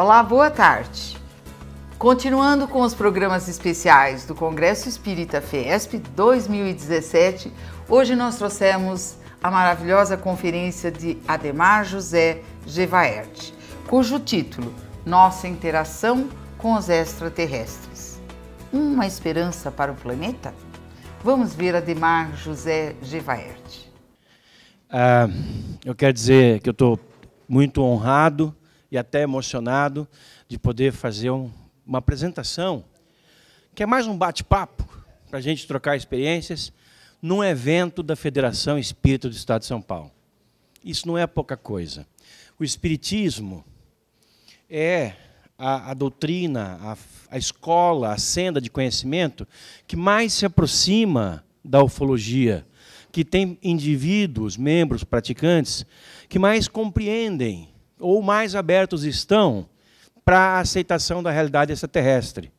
Olá, boa tarde. Continuando com os programas especiais do Congresso Espírita FESP 2017, hoje nós trouxemos a maravilhosa conferência de Ademar José Gevaert, cujo título, Nossa Interação com os Extraterrestres. Uma esperança para o planeta? Vamos ver Ademar José Gevaert. Eu quero dizer que eu estou muito honrado e até emocionado de poder fazer uma apresentação, que é mais um bate-papo, para a gente trocar experiências, num evento da Federação Espírita do Estado de São Paulo. Isso não é pouca coisa. O Espiritismo é a doutrina, a escola, a senda de conhecimento que mais se aproxima da ufologia, que tem indivíduos, membros, praticantes, que mais compreendem ou mais abertos estão para a aceitação da realidade extraterrestre.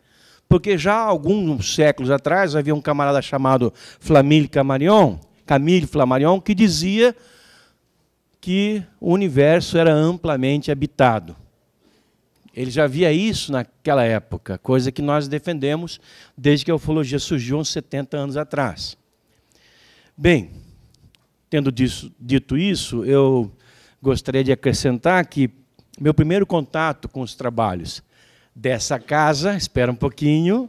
Porque já há alguns séculos atrás havia um camarada chamado Camille Flammarion, que dizia que o universo era amplamente habitado. Ele já via isso naquela época, coisa que nós defendemos desde que a ufologia surgiu uns 70 anos atrás. Bem, tendo dito isso, eu gostaria de acrescentar que meu primeiro contato com os trabalhos dessa casa, espera um pouquinho,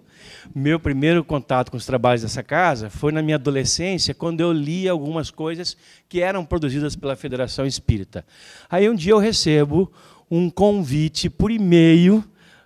meu primeiro contato com os trabalhos dessa casa foi na minha adolescência, quando eu li algumas coisas que eram produzidas pela Federação Espírita. Aí um dia eu recebo um convite por e-mail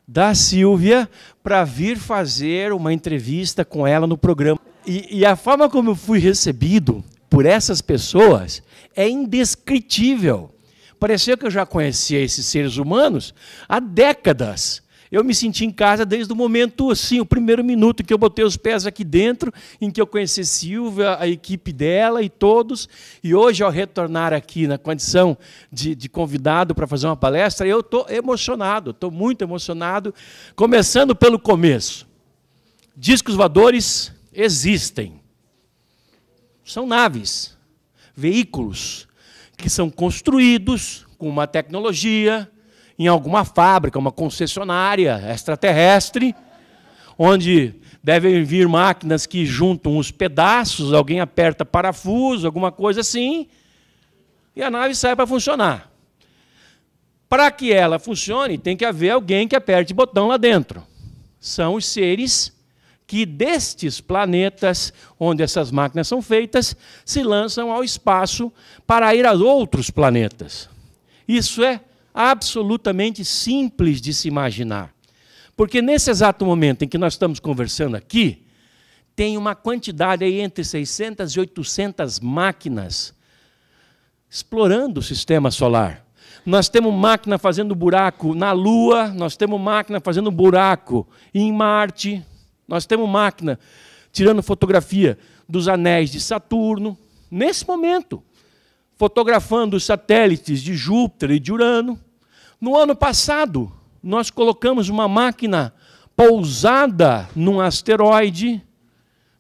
da Silvia para vir fazer uma entrevista com ela no programa. E a forma como eu fui recebido por essas pessoas é indescritível. Pareceu que eu já conhecia esses seres humanos há décadas. Eu me senti em casa desde o momento, assim, o primeiro minuto que eu botei os pés aqui dentro, em que eu conheci Silvia, a equipe dela e todos. E hoje, ao retornar aqui na condição de convidado para fazer uma palestra, eu estou emocionado, estou muito emocionado. Começando pelo começo. Discos voadores existem. São naves, veículos, que são construídos com uma tecnologia, em alguma fábrica, uma concessionária extraterrestre, onde devem vir máquinas que juntam os pedaços, alguém aperta parafuso, alguma coisa assim, e a nave sai para funcionar. Para que ela funcione, tem que haver alguém que aperte botão lá dentro. São os seres que destes planetas, onde essas máquinas são feitas, se lançam ao espaço para ir a outros planetas. Isso é absolutamente simples de se imaginar. Porque nesse exato momento em que nós estamos conversando aqui, tem uma quantidade aí entre 600 e 800 máquinas explorando o sistema solar. Nós temos máquina fazendo buraco na Lua, nós temos máquina fazendo buraco em Marte, nós temos máquina tirando fotografia dos anéis de Saturno, nesse momento, fotografando os satélites de Júpiter e de Urano. No ano passado, nós colocamos uma máquina pousada num asteroide,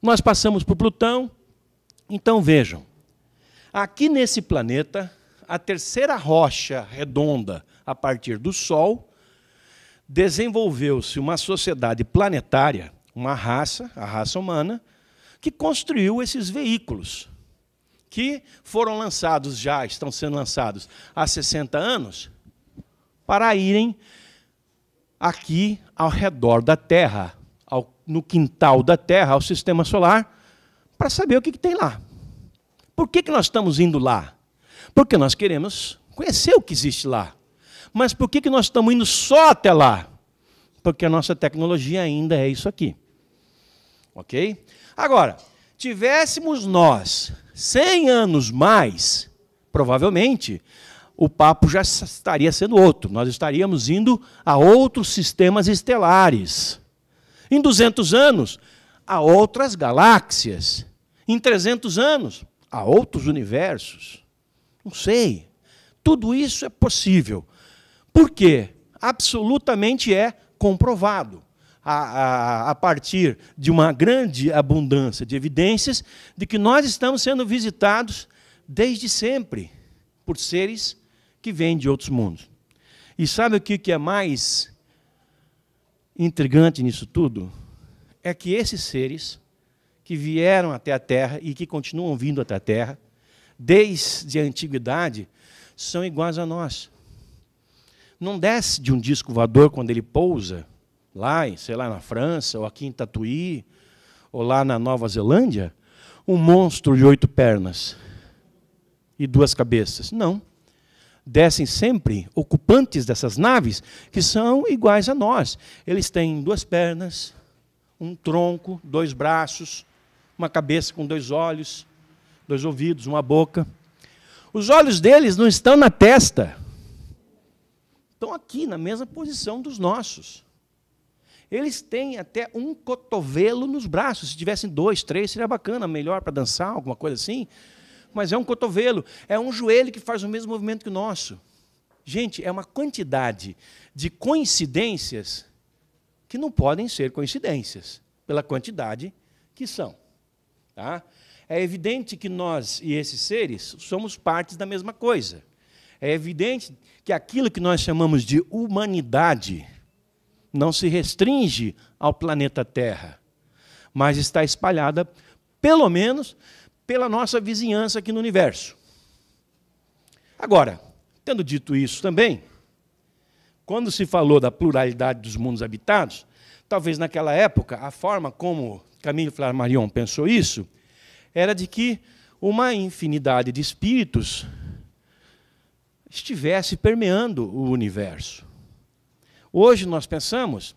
nós passamos por Plutão. Então, vejam, aqui nesse planeta, a terceira rocha redonda a partir do Sol, desenvolveu-se uma sociedade planetária, uma raça, a raça humana, que construiu esses veículos, que foram lançados já, estão sendo lançados há 60 anos, para irem aqui ao redor da Terra, no quintal da Terra, ao sistema solar, para saber o que tem lá. Por que nós estamos indo lá? Porque nós queremos conhecer o que existe lá. Mas por que nós estamos indo só até lá? Porque a nossa tecnologia ainda é isso aqui. Ok? Agora, tivéssemos nós 100 anos mais, provavelmente, o papo já estaria sendo outro. Nós estaríamos indo a outros sistemas estelares. Em 200 anos, a outras galáxias. Em 300 anos, a outros universos. Não sei. Tudo isso é possível. Por quê? Absolutamente é comprovado. A partir de uma grande abundância de evidências de que nós estamos sendo visitados desde sempre por seres que vêm de outros mundos. E sabe o que é mais intrigante nisso tudo? É que esses seres que vieram até a Terra e que continuam vindo até a Terra, desde a antiguidade, são iguais a nós. Não desce de um disco voador quando ele pousa, lá, sei lá, na França, ou aqui em Tatuí, ou lá na Nova Zelândia, um monstro de 8 pernas e 2 cabeças. Não. Descem sempre ocupantes dessas naves que são iguais a nós. Eles têm 2 pernas, um tronco, 2 braços, uma cabeça com 2 olhos, 2 ouvidos, uma boca. Os olhos deles não estão na testa. Estão aqui, na mesma posição dos nossos. Eles têm até um cotovelo nos braços. Se tivessem 2, 3, seria bacana, melhor para dançar, alguma coisa assim. Mas é um cotovelo, é um joelho que faz o mesmo movimento que o nosso. Gente, é uma quantidade de coincidências que não podem ser coincidências, pela quantidade que são. Tá? É evidente que nós e esses seres somos partes da mesma coisa. É evidente que aquilo que nós chamamos de humanidade não se restringe ao planeta Terra, mas está espalhada, pelo menos, pela nossa vizinhança aqui no universo. Agora, tendo dito isso também, quando se falou da pluralidade dos mundos habitados, talvez naquela época, a forma como Camille Flammarion pensou isso, era de que uma infinidade de espíritos estivesse permeando o universo. Hoje nós pensamos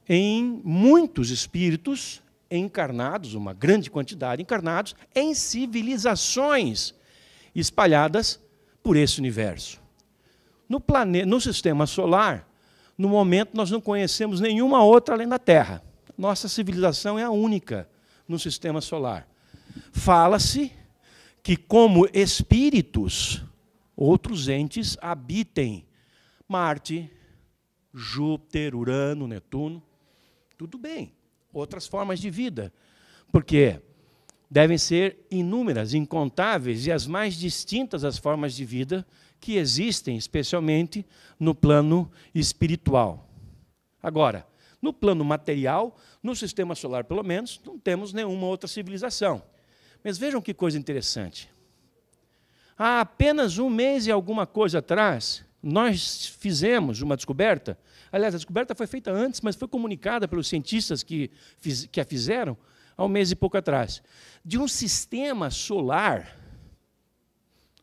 em muitos espíritos encarnados, uma grande quantidade encarnados, em civilizações espalhadas por esse universo. No sistema solar, no momento, nós não conhecemos nenhuma outra além da Terra. Nossa civilização é a única no sistema solar. Fala-se que, como espíritos, outros entes habitem Marte, Júpiter, Urano, Netuno. Tudo bem. Outras formas de vida, porque devem ser inúmeras, incontáveis e as mais distintas as formas de vida que existem, especialmente no plano espiritual. Agora, no plano material, no sistema solar, pelo menos, não temos nenhuma outra civilização. Mas vejam que coisa interessante. Há apenas 1 mês e alguma coisa atrás, nós fizemos uma descoberta. Aliás, a descoberta foi feita antes, mas foi comunicada pelos cientistas que a fizeram há 1 mês e pouco atrás, de um sistema solar,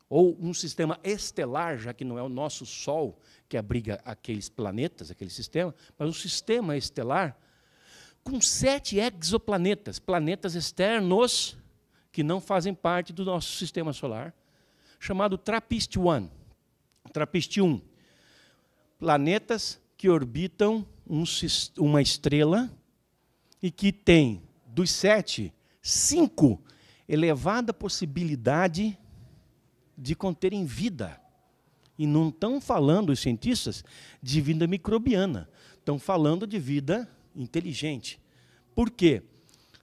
ou um sistema estelar, já que não é o nosso Sol que abriga aqueles planetas, aquele sistema, mas um sistema estelar com 7 exoplanetas, planetas externos que não fazem parte do nosso sistema solar, chamado TRAPPIST-1. TRAPPIST-1. Planetas que orbitam uma estrela e que tem, dos 7, 5 elevada possibilidade de conterem vida. E não estão falando, os cientistas, de vida microbiana. Estão falando de vida inteligente. Por quê?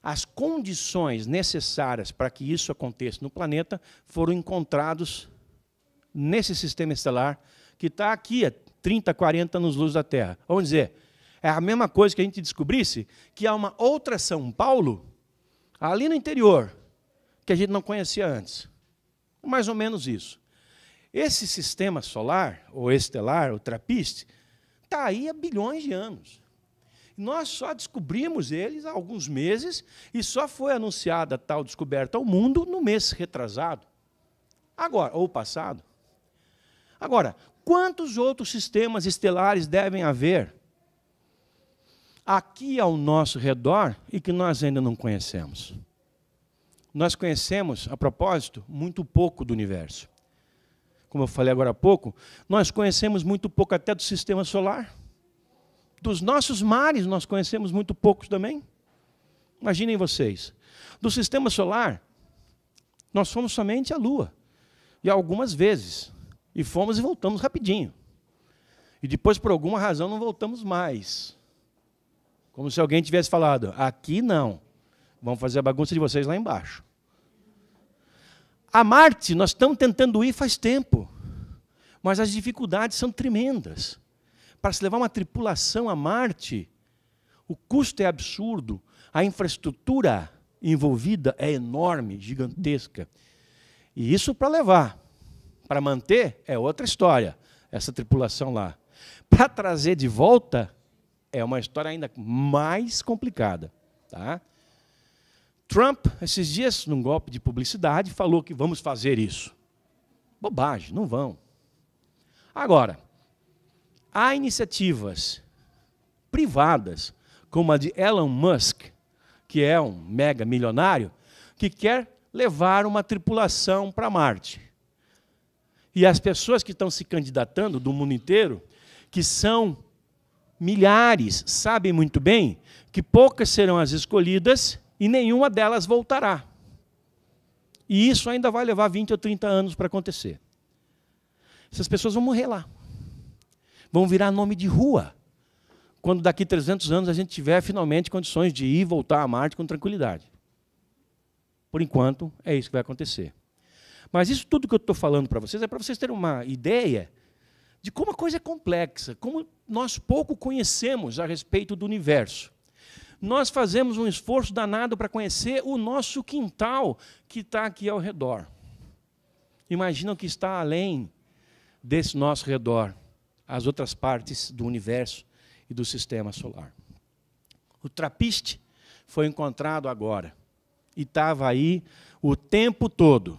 As condições necessárias para que isso aconteça no planeta foram encontrados nesse sistema estelar que está aqui a 30, 40 anos-luz da Terra. Vamos dizer, é a mesma coisa que a gente descobrisse que há uma outra São Paulo ali no interior que a gente não conhecia antes. Mais ou menos isso. Esse sistema solar, ou estelar, o TRAPPIST, está aí há bilhões de anos. Nós só descobrimos eles há alguns meses e só foi anunciada tal descoberta ao mundo no mês retrasado. Agora, ou passado. Agora, quantos outros sistemas estelares devem haver aqui ao nosso redor e que nós ainda não conhecemos? Nós conhecemos, a propósito, muito pouco do universo. Como eu falei agora há pouco, nós conhecemos muito pouco até do sistema solar. Dos nossos mares, nós conhecemos muito poucos também. Imaginem vocês. Do sistema solar, nós fomos somente à Lua. E algumas vezes. E fomos e voltamos rapidinho. E depois, por alguma razão, não voltamos mais. Como se alguém tivesse falado, aqui não. Vamos fazer a bagunça de vocês lá embaixo. A Marte, nós estamos tentando ir faz tempo. Mas as dificuldades são tremendas. para se levar uma tripulação a Marte, o custo é absurdo, a infraestrutura envolvida é enorme, gigantesca. E isso para levar. Para manter é outra história, essa tripulação lá. Para trazer de volta é uma história ainda mais complicada. Tá? Trump, esses dias, num golpe de publicidade, falou que vamos fazer isso. Bobagem, não vão. Agora, há iniciativas privadas, como a de Elon Musk, que é um mega milionário, que quer levar uma tripulação para Marte. E as pessoas que estão se candidatando do mundo inteiro, que são milhares, sabem muito bem que poucas serão as escolhidas e nenhuma delas voltará. E isso ainda vai levar 20 ou 30 anos para acontecer. Essas pessoas vão morrer lá. Vão virar nome de rua. Quando daqui 300 anos a gente tiver finalmente condições de ir e voltar a Marte com tranquilidade. Por enquanto, é isso que vai acontecer. Mas isso tudo que eu estou falando para vocês é para vocês terem uma ideia de como a coisa é complexa, como nós pouco conhecemos a respeito do universo. Nós fazemos um esforço danado para conhecer o nosso quintal que está aqui ao redor. Imagina o que está além desse nosso redor, as outras partes do universo e do sistema solar. O TRAPPIST foi encontrado agora e estava aí o tempo todo.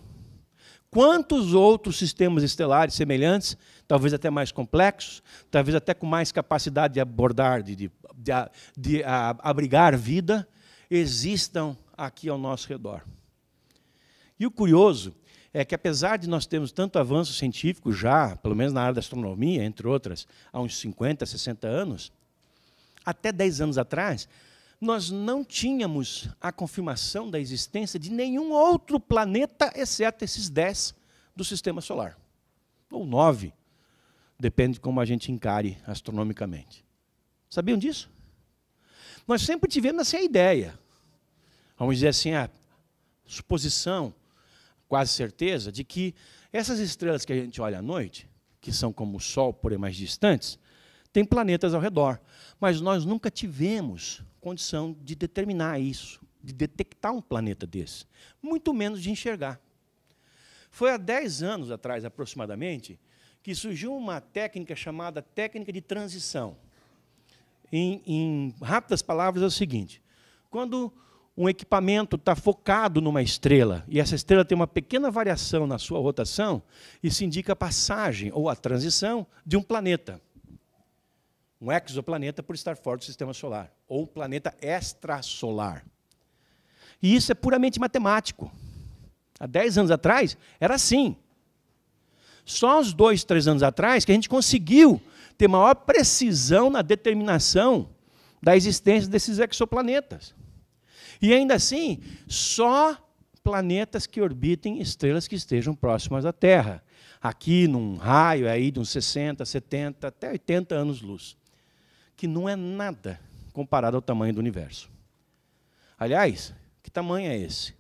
Quantos outros sistemas estelares semelhantes, talvez até mais complexos, talvez até com mais capacidade de abordar, de abrigar vida, existam aqui ao nosso redor? E o curioso é que, apesar de nós termos tanto avanço científico já, pelo menos na área da astronomia, entre outras, há uns 50, 60 anos, até 10 anos atrás, nós não tínhamos a confirmação da existência de nenhum outro planeta, exceto esses 10 do Sistema Solar. Ou 9, depende de como a gente encare astronomicamente. Sabiam disso? Nós sempre tivemos essa ideia, vamos dizer assim, a suposição, quase certeza, de que essas estrelas que a gente olha à noite, que são como o Sol, porém mais distantes, têm planetas ao redor. Mas nós nunca tivemos condição de determinar isso, de detectar um planeta desse, muito menos de enxergar. Foi há 10 anos atrás, aproximadamente, que surgiu uma técnica chamada técnica de transição. Em rápidas palavras, é o seguinte: quando um equipamento está focado numa estrela, e essa estrela tem uma pequena variação na sua rotação, isso indica a passagem, ou a transição, de um planeta. Um exoplaneta por estar fora do Sistema Solar, ou um planeta extrasolar. E isso é puramente matemático. Há 10 anos atrás, era assim. Só uns 2, 3 anos atrás que a gente conseguiu ter maior precisão na determinação da existência desses exoplanetas. E ainda assim, só planetas que orbitem estrelas que estejam próximas da Terra. Aqui, num raio aí de uns 60, 70, até 80 anos-luz. Que não é nada comparado ao tamanho do universo. Aliás, que tamanho é esse?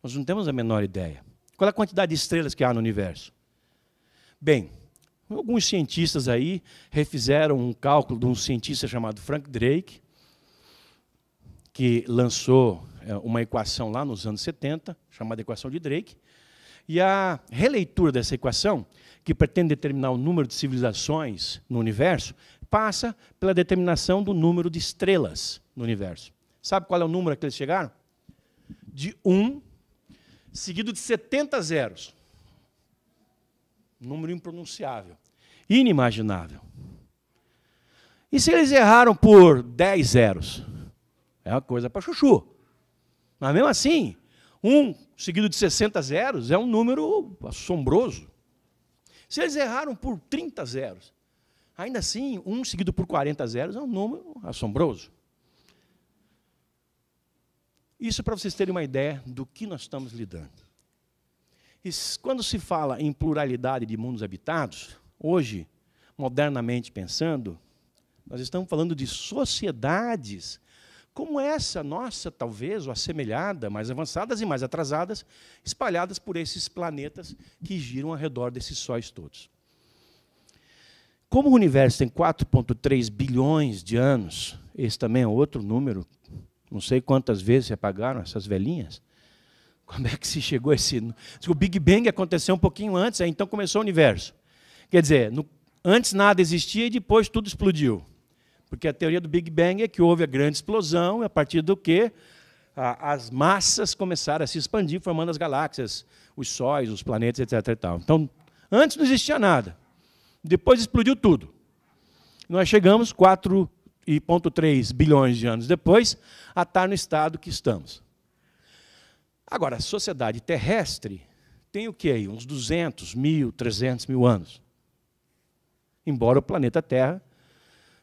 Nós não temos a menor ideia. Qual é a quantidade de estrelas que há no universo? Bem, alguns cientistas aí refizeram um cálculo de um cientista chamado Frank Drake, que lançou uma equação lá nos anos 70, chamada equação de Drake, e a releitura dessa equação, que pretende determinar o número de civilizações no universo, passa pela determinação do número de estrelas no universo. Sabe qual é o número a que eles chegaram? De 1, seguido de 70 zeros. Número impronunciável, inimaginável. E se eles erraram por 10 zeros? É uma coisa para chuchu. Mas mesmo assim, 1 seguido de 60 zeros é um número assombroso. Se eles erraram por 30 zeros, ainda assim, 1 seguido por 40 zeros é um número assombroso. Isso para vocês terem uma ideia do que nós estamos lidando. E quando se fala em pluralidade de mundos habitados, hoje, modernamente pensando, nós estamos falando de sociedades como essa nossa, talvez, ou assemelhada, mais avançadas e mais atrasadas, espalhadas por esses planetas que giram ao redor desses sóis todos. Como o universo tem 4,3 bilhões de anos, esse também é outro número, não sei quantas vezes se apagaram essas velhinhas. Como é que se chegou a esse... O Big Bang aconteceu um pouquinho antes, aí então começou o universo. Quer dizer, antes nada existia e depois tudo explodiu. Porque a teoria do Big Bang é que houve a grande explosão, a partir do que as massas começaram a se expandir, formando as galáxias, os sóis, os planetas, etc. e tal. Então, antes não existia nada. Depois explodiu tudo. Nós chegamos, 4,3 bilhões de anos depois, a estar no estado que estamos. Agora, a sociedade terrestre tem o quê aí? Uns 200 mil, 300 mil anos. Embora o planeta Terra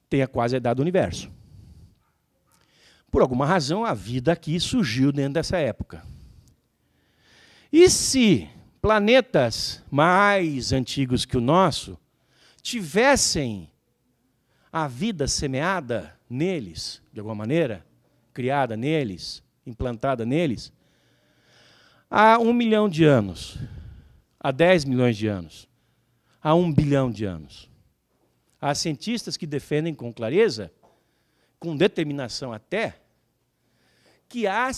tenha quase a idade do universo. Por alguma razão, a vida aqui surgiu dentro dessa época. E se planetas mais antigos que o nosso tivessem a vida semeada neles, de alguma maneira, criada neles, implantada neles, há 1 milhão de anos, há 10 milhões de anos, há 1 bilhão de anos. Há cientistas que defendem com clareza, com determinação até, que há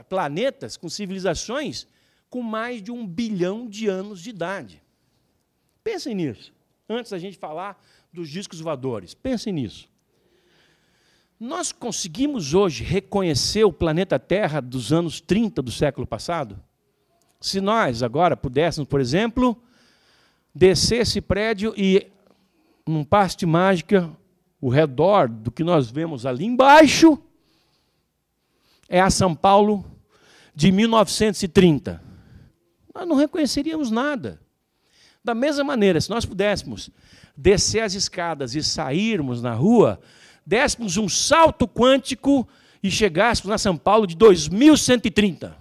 planetas com civilizações com mais de 1 bilhão de anos de idade. Pensem nisso, antes da gente falar dos discos voadores. Pensem nisso. Nós conseguimos hoje reconhecer o planeta Terra dos anos 30 do século passado? Se nós agora pudéssemos, por exemplo, descer esse prédio e, num passe de mágica, o redor do que nós vemos ali embaixo é a São Paulo de 1930. Nós não reconheceríamos nada. Da mesma maneira, se nós pudéssemos descer as escadas e sairmos na rua, dessemos um salto quântico e chegássemos na São Paulo de 2130.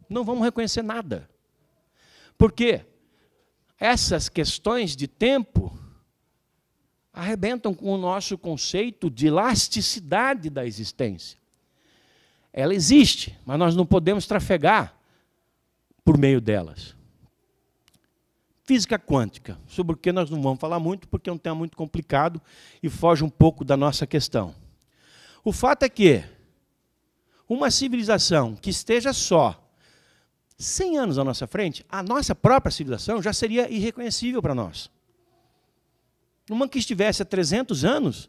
Não vamos reconhecer nada. Por quê? Essas questões de tempo arrebentam com o nosso conceito de elasticidade da existência. Ela existe, mas nós não podemos trafegar por meio delas. Física quântica, sobre o que nós não vamos falar muito, porque é um tema muito complicado e foge um pouco da nossa questão. O fato é que uma civilização que esteja só 100 anos à nossa frente, a nossa própria civilização já seria irreconhecível para nós. Uma que estivesse há 300 anos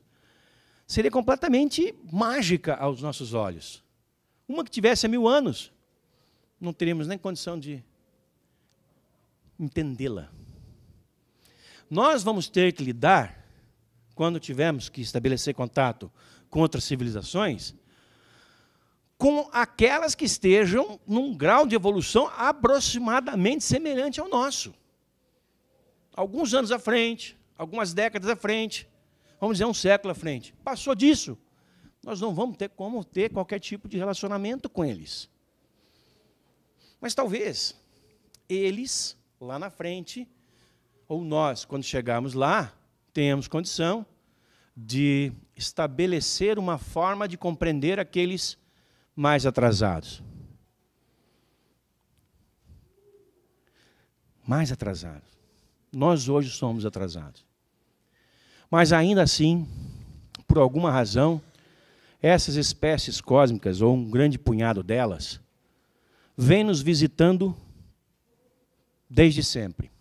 seria completamente mágica aos nossos olhos. Uma que tivesse há 1000 anos, não teríamos nem condição de entendê-la. Nós vamos ter que lidar, quando tivermos que estabelecer contato com outras civilizações, com aquelas que estejam num grau de evolução aproximadamente semelhante ao nosso. Alguns anos à frente, algumas décadas à frente, vamos dizer um século à frente. Passou disso, nós não vamos ter como ter qualquer tipo de relacionamento com eles. Mas talvez eles, lá na frente, ou nós, quando chegarmos lá, tenhamos condição de estabelecer uma forma de compreender aqueles mais atrasados. Mais atrasados. Nós hoje somos atrasados. Mas ainda assim, por alguma razão, essas espécies cósmicas, ou um grande punhado delas, vêm nos visitando desde sempre.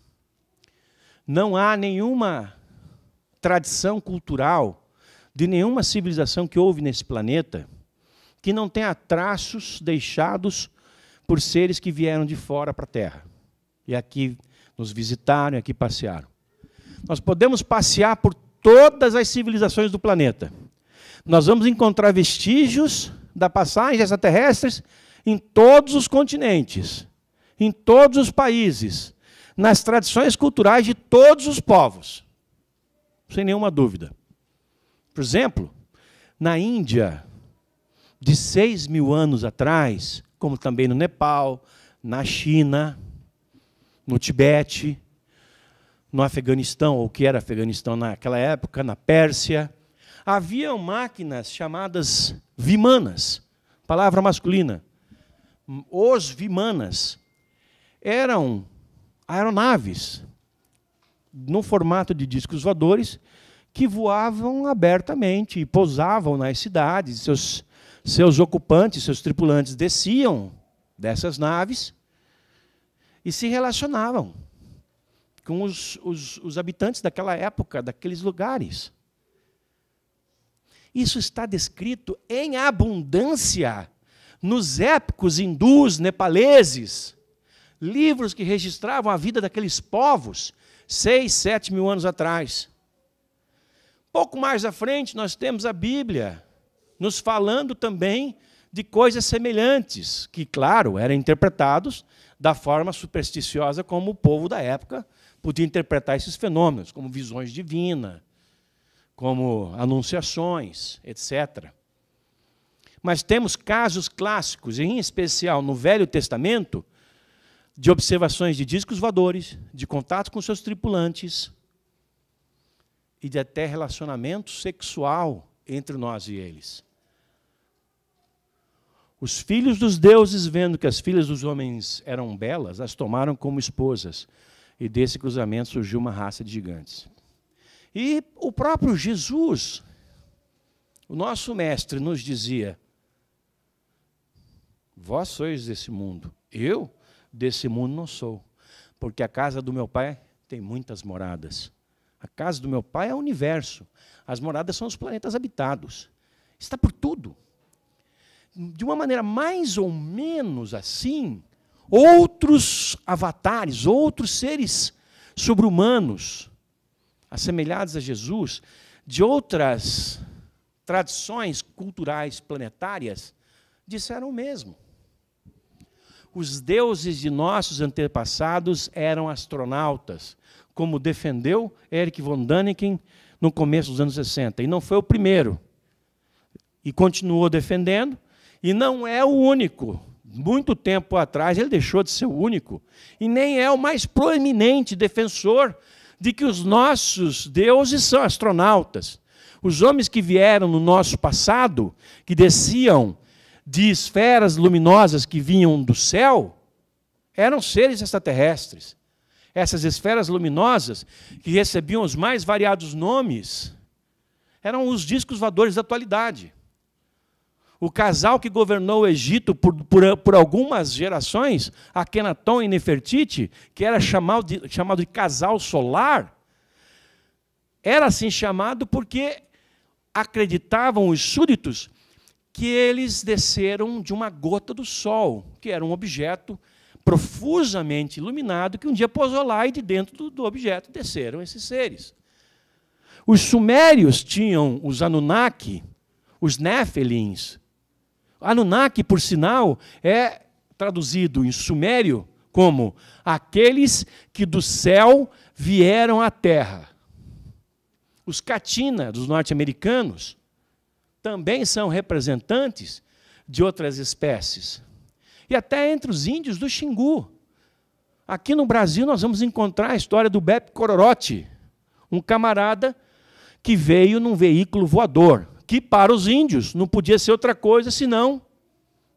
Não há nenhuma tradição cultural de nenhuma civilização que houve nesse planeta que não tenha traços deixados por seres que vieram de fora para a Terra. E aqui nos visitaram, e aqui passearam. Nós podemos passear por todas as civilizações do planeta. Nós vamos encontrar vestígios da passagem extraterrestres em todos os continentes, em todos os países, nas tradições culturais de todos os povos, sem nenhuma dúvida. Por exemplo, na Índia, de 6.000 anos atrás, como também no Nepal, na China, no Tibete, no Afeganistão, ou o que era Afeganistão naquela época, na Pérsia, haviam máquinas chamadas vimanas, palavra masculina. Os vimanas eram aeronaves no formato de discos voadores, que voavam abertamente e pousavam nas cidades. Seus ocupantes, seus tripulantes desciam dessas naves e se relacionavam com os habitantes daquela época, daqueles lugares. Isso está descrito em abundância nos épicos hindus, nepaleses, livros que registravam a vida daqueles povos 6, 7 mil anos atrás. Pouco mais à frente, nós temos a Bíblia, nos falando também de coisas semelhantes, que, claro, eram interpretados da forma supersticiosa como o povo da época podia interpretar esses fenômenos, como visões divinas, como anunciações, etc. Mas temos casos clássicos, em especial no Velho Testamento, de observações de discos voadores, de contato com seus tripulantes e de até relacionamento sexual entre nós e eles. Os filhos dos deuses, vendo que as filhas dos homens eram belas, as tomaram como esposas. E desse cruzamento surgiu uma raça de gigantes. E o próprio Jesus, o nosso mestre, nos dizia: vós sois desse mundo, eu desse mundo não sou, porque a casa do meu pai tem muitas moradas. A casa do meu pai é o universo, as moradas são os planetas habitados. Está por tudo. De uma maneira mais ou menos assim, outros avatares, outros seres sobre-humanos, assemelhados a Jesus, de outras tradições culturais planetárias, disseram o mesmo. Os deuses de nossos antepassados eram astronautas, como defendeu Erich von Däniken no começo dos anos 60. E não foi o primeiro. E continuou defendendo, e não é o único. Muito tempo atrás ele deixou de ser o único, e nem é o mais proeminente defensor de que os nossos deuses são astronautas. Os homens que vieram no nosso passado, que desciam de esferas luminosas que vinham do céu, eram seres extraterrestres. Essas esferas luminosas, que recebiam os mais variados nomes, eram os discos voadores da atualidade. O casal que governou o Egito por algumas gerações, Akenaton e Nefertiti, que era chamado de casal solar, era assim chamado porque acreditavam os súditos que eles desceram de uma gota do sol, que era um objeto profusamente iluminado, que um dia pousou lá e de dentro do objeto desceram esses seres. Os sumérios tinham os Anunnaki, os Nephilins. Anunnaki, por sinal, é traduzido em sumério como aqueles que do céu vieram à terra. Os Katina, dos norte-americanos, também são representantes de outras espécies. E até entre os índios do Xingu. Aqui no Brasil nós vamos encontrar a história do Beppe Cororotti, um camarada que veio num veículo voador, que para os índios não podia ser outra coisa senão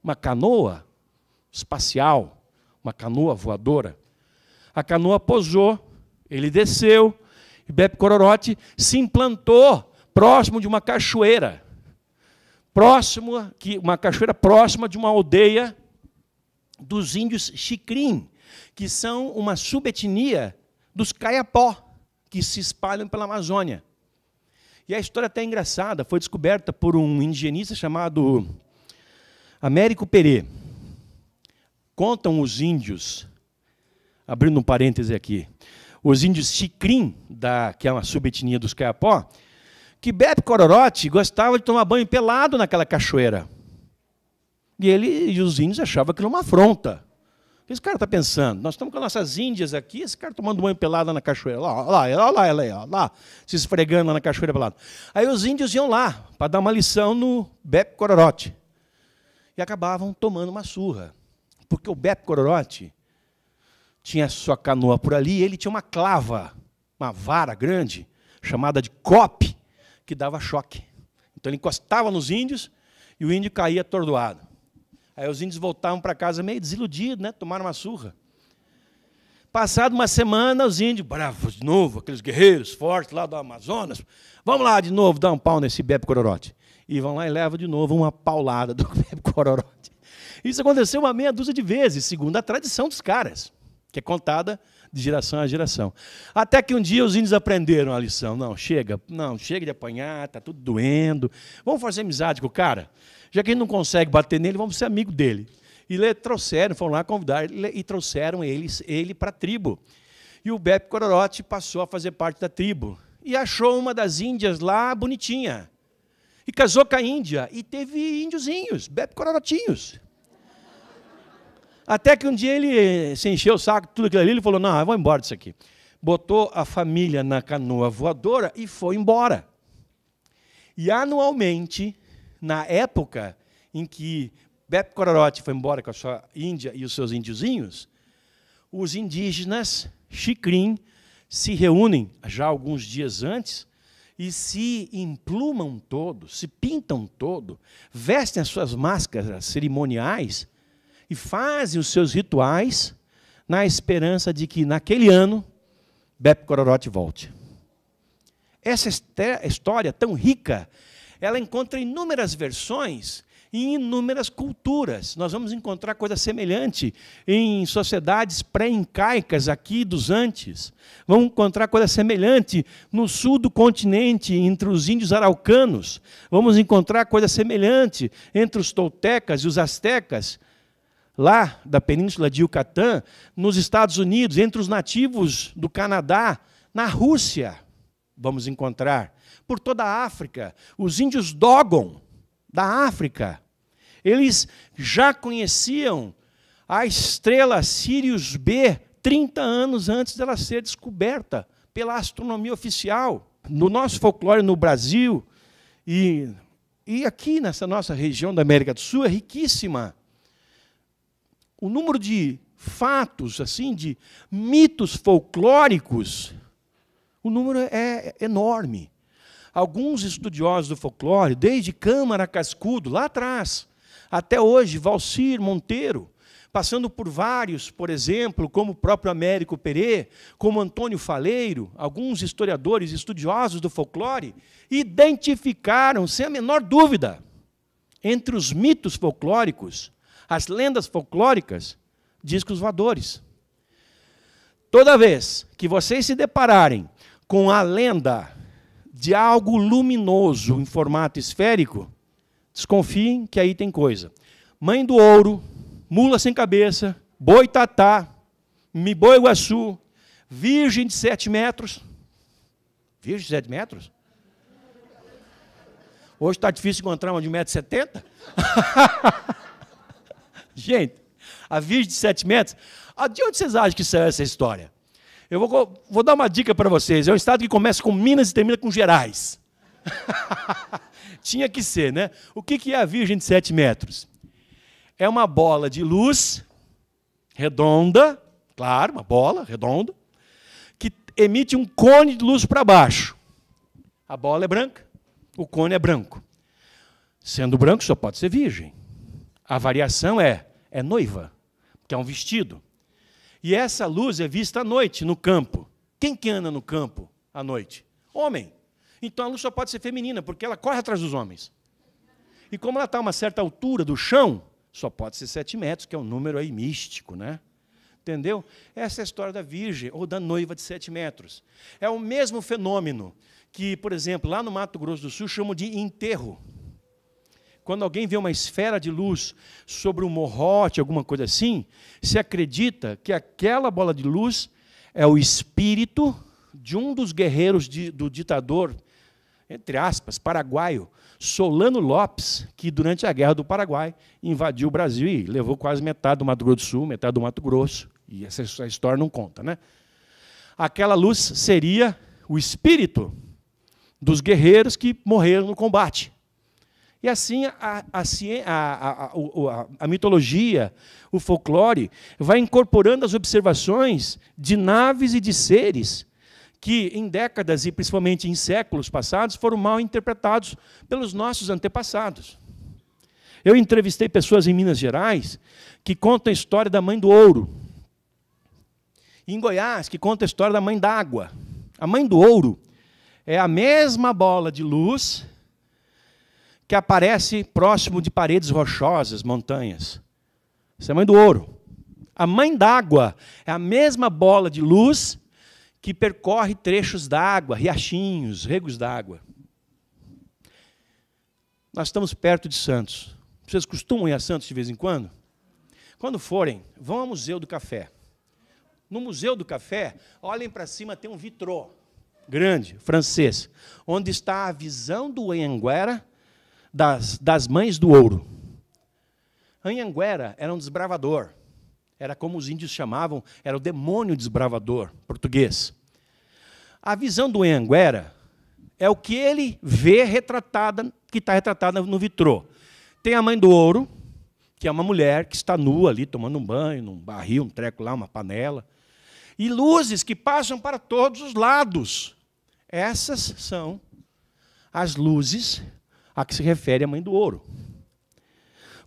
uma canoa espacial, uma canoa voadora. A canoa pousou, ele desceu, e Beppe Cororotti se implantou próximo de uma cachoeira, uma cachoeira próxima de uma aldeia dos índios Xicrim, que são uma subetnia dos Kayapó, que se espalham pela Amazônia. E a história até é engraçada, foi descoberta por um indigenista chamado Américo Perê. Contam os índios, abrindo um parêntese aqui, os índios Xicrim, que é uma subetnia dos Kayapó, que Beppe Cororotti gostava de tomar banho pelado naquela cachoeira. E os índios achavam aquilo uma afronta. O que esse cara está pensando? Nós estamos com nossas índias aqui, esse cara tomando banho pelado na cachoeira. Lá, se esfregando na cachoeira pelado. Aí os índios iam lá para dar uma lição no Beppe Cororotti. E acabavam tomando uma surra. Porque o Beppe Cororotti tinha sua canoa por ali, e ele tinha uma clava, uma vara grande, chamada de cope, que dava choque. Então ele encostava nos índios e o índio caía atordoado. Aí os índios voltavam para casa meio desiludidos, né? Tomaram uma surra. Passado uma semana, os índios, bravos de novo, aqueles guerreiros fortes lá do Amazonas, vamos lá de novo dar um pau nesse Bebe Cororote. E vão lá e levam de novo uma paulada do Bebe Cororote. Isso aconteceu uma meia dúzia de vezes, segundo a tradição dos caras, que é contada de geração a geração. Até que um dia os índios aprenderam a lição. Não, chega de apanhar, está tudo doendo. Vamos fazer amizade com o cara. Já que a gente não consegue bater nele, vamos ser amigo dele. E trouxeram, foram lá convidar e trouxeram ele para a tribo. E o Bebe Cororote passou a fazer parte da tribo. E achou uma das índias lá bonitinha. E casou com a índia. E teve índiozinhos, Bebe Cororotinhos. Até que um dia ele se encheu o saco de tudo aquilo ali, ele falou, não, eu vou embora disso aqui. Botou a família na canoa voadora e foi embora. E anualmente, na época em que Bebe Cororote foi embora com a sua índia e os seus índiozinhos, os indígenas Xicrim se reúnem já alguns dias antes e se emplumam todos, se pintam todo, vestem as suas máscaras cerimoniais e fazem os seus rituais na esperança de que, naquele ano, Bebe Cororote volte. Essa história tão rica, ela encontra inúmeras versões em inúmeras culturas. Nós vamos encontrar coisa semelhante em sociedades pré-incaicas aqui dos Andes. Vamos encontrar coisa semelhante no sul do continente, entre os índios araucanos. Vamos encontrar coisa semelhante entre os toltecas e os astecas, lá da península de Yucatán, nos Estados Unidos, entre os nativos do Canadá, na Rússia. Vamos encontrar por toda a África, os índios Dogon, da África. Eles já conheciam a estrela Sirius B 30 anos antes dela ser descoberta pela astronomia oficial. No nosso folclore no Brasil e aqui nessa nossa região da América do Sul é riquíssima. O número de fatos, assim, de mitos folclóricos, o número é enorme. Alguns estudiosos do folclore, desde Câmara Cascudo, lá atrás, até hoje, Valcir Monteiro, passando por vários, por exemplo, como o próprio Américo Perê, como Antônio Faleiro, alguns historiadores estudiosos do folclore, identificaram, sem a menor dúvida, entre os mitos folclóricos, as lendas folclóricas, discos voadores. Toda vez que vocês se depararem com a lenda de algo luminoso em formato esférico, desconfiem que aí tem coisa. Mãe do Ouro, Mula Sem Cabeça, Boitatá, Miboiguaçu, Virgem de 7 metros. Virgem de 7 metros? Hoje está difícil encontrar uma de 1,70 m. Gente, a Virgem de 7 metros, de onde vocês acham que saiu essa história? Eu vou dar uma dica para vocês. É um estado que começa com Minas e termina com Gerais. Tinha que ser, né? O que é a Virgem de 7 metros? É uma bola de luz redonda, claro, uma bola redonda, que emite um cone de luz para baixo. A bola é branca, o cone é branco. Sendo branco, só pode ser virgem. A variação é noiva, que é um vestido. E essa luz é vista à noite, no campo. Quem que anda no campo à noite? Homem. Então a luz só pode ser feminina, porque ela corre atrás dos homens. E como ela está a uma certa altura do chão, só pode ser 7 metros, que é um número aí místico, né? Entendeu? Essa é a história da Virgem, ou da noiva de 7 metros. É o mesmo fenômeno que, por exemplo, lá no Mato Grosso do Sul, chamam de enterro. Quando alguém vê uma esfera de luz sobre um morrote, alguma coisa assim, se acredita que aquela bola de luz é o espírito de um dos guerreiros do ditador, entre aspas, paraguaio, Solano Lopes, que durante a Guerra do Paraguai invadiu o Brasil e levou quase metade do Mato Grosso do Sul, metade do Mato Grosso, e essa história não conta, né? Aquela luz seria o espírito dos guerreiros que morreram no combate. E assim a mitologia, o folclore, vai incorporando as observações de naves e de seres que, em décadas e principalmente em séculos passados, foram mal interpretados pelos nossos antepassados. Eu entrevistei pessoas em Minas Gerais que contam a história da Mãe do Ouro. em Goiás, que conta a história da mãe d'água. A mãe do ouro é a mesma bola de luz que aparece próximo de paredes rochosas, montanhas. Essa é a mãe do ouro. A mãe d'água é a mesma bola de luz que percorre trechos d'água, riachinhos, regos d'água. Nós estamos perto de Santos. Vocês costumam ir a Santos de vez em quando? Quando forem, vão ao Museu do Café. No Museu do Café, olhem para cima, tem um vitrô grande, francês, onde está a visão do Anhanguera das mães do ouro. Anhanguera era um desbravador. Era como os índios chamavam, era o demônio desbravador, português. A visão do Anhanguera é o que ele vê retratada, que está retratada no vitrô. Tem a mãe do ouro, que é uma mulher que está nua ali, tomando um banho, num barril, um treco lá, uma panela. E luzes que passam para todos os lados. Essas são as luzes a que se refere a mãe do ouro.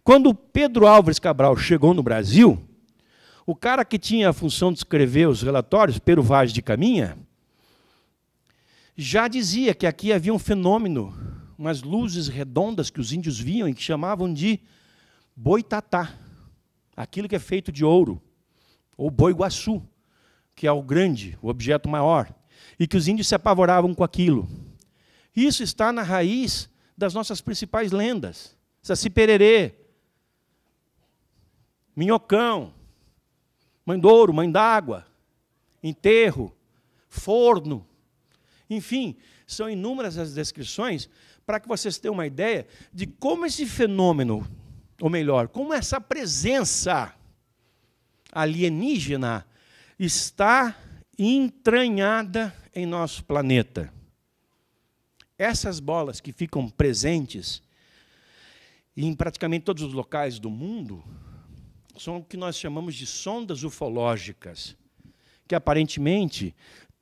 Quando Pedro Álvares Cabral chegou no Brasil, o cara que tinha a função de escrever os relatórios, Pero Vaz de Caminha, já dizia que aqui havia um fenômeno, umas luzes redondas que os índios viam e que chamavam de boitatá, aquilo que é feito de ouro, ou boi-guaçu, que é o grande, o objeto maior, e que os índios se apavoravam com aquilo. Isso está na raiz das nossas principais lendas. Saci-Pererê, Minhocão, Mãe do Ouro, Mãe d'Água, Enterro, Forno. Enfim, são inúmeras as descrições para que vocês tenham uma ideia de como esse fenômeno, ou melhor, como essa presença alienígena está entranhada em nosso planeta. Essas bolas que ficam presentes em praticamente todos os locais do mundo são o que nós chamamos de sondas ufológicas, que aparentemente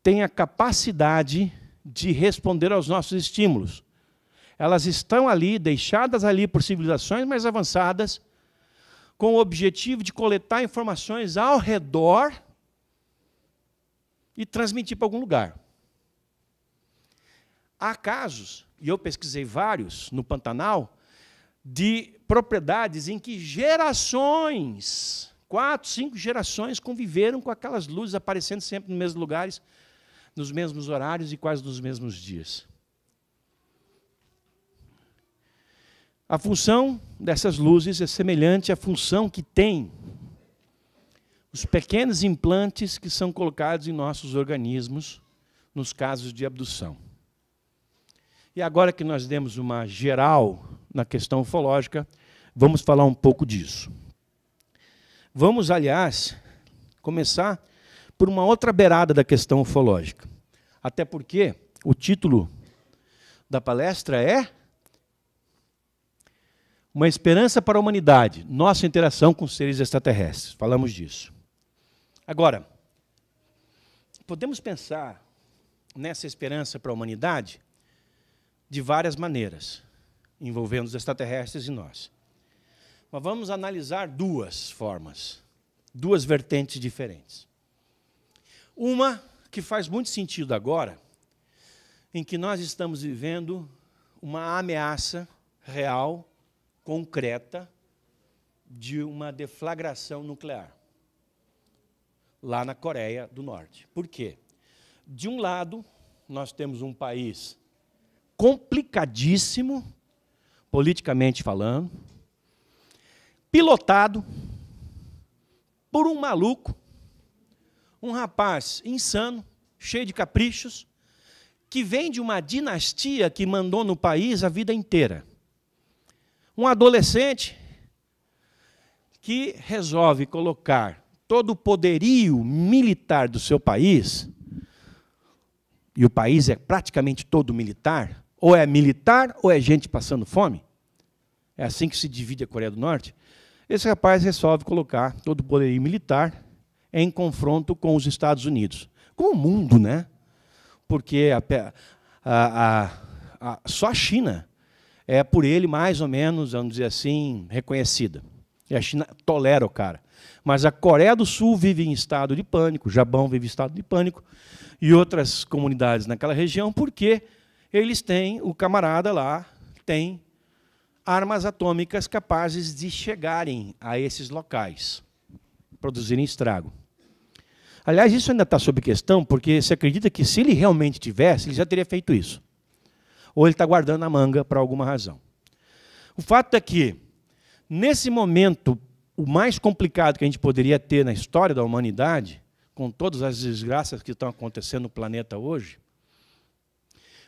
têm a capacidade de responder aos nossos estímulos. Elas estão ali, deixadas ali por civilizações mais avançadas, com o objetivo de coletar informações ao redor e transmitir para algum lugar. Há casos, e eu pesquisei vários no Pantanal, de propriedades em que gerações, 4, 5 gerações, conviveram com aquelas luzes aparecendo sempre nos mesmos lugares, nos mesmos horários e quase nos mesmos dias. A função dessas luzes é semelhante à função que tem os pequenos implantes que são colocados em nossos organismos nos casos de abdução. E agora que nós demos uma geral na questão ufológica, vamos falar um pouco disso. Vamos, aliás, começar por uma outra beirada da questão ufológica. Até porque o título da palestra é Uma Esperança para a Humanidade, Nossa Interação com Seres Extraterrestres. Falamos disso. Agora, podemos pensar nessa esperança para a humanidade de várias maneiras, envolvendo os extraterrestres e nós. Mas vamos analisar duas formas, duas vertentes diferentes. Uma que faz muito sentido agora, em que nós estamos vivendo uma ameaça real, concreta, de uma deflagração nuclear, lá na Coreia do Norte. Por quê? De um lado, nós temos um país complicadíssimo, politicamente falando, pilotado por um maluco, um rapaz insano, cheio de caprichos, que vem de uma dinastia que mandou no país a vida inteira. Um adolescente que resolve colocar todo o poderio militar do seu país, e o país é praticamente todo militar, ou é militar ou é gente passando fome, é assim que se divide a Coreia do Norte. Esse rapaz resolve colocar todo o poderio militar em confronto com os Estados Unidos. Com o mundo, né? Porque só a China é, por ele, mais ou menos, vamos dizer assim, reconhecida. E a China tolera o cara. Mas a Coreia do Sul vive em estado de pânico, o Japão vive em estado de pânico, e outras comunidades naquela região, porque eles têm, o camarada lá tem armas atômicas capazes de chegarem a esses locais, produzirem estrago. Aliás, isso ainda está sob questão, porque se acredita que se ele realmente tivesse, ele já teria feito isso. Ou ele está guardando na manga por alguma razão. O fato é que, nesse momento, o mais complicado que a gente poderia ter na história da humanidade, com todas as desgraças que estão acontecendo no planeta hoje,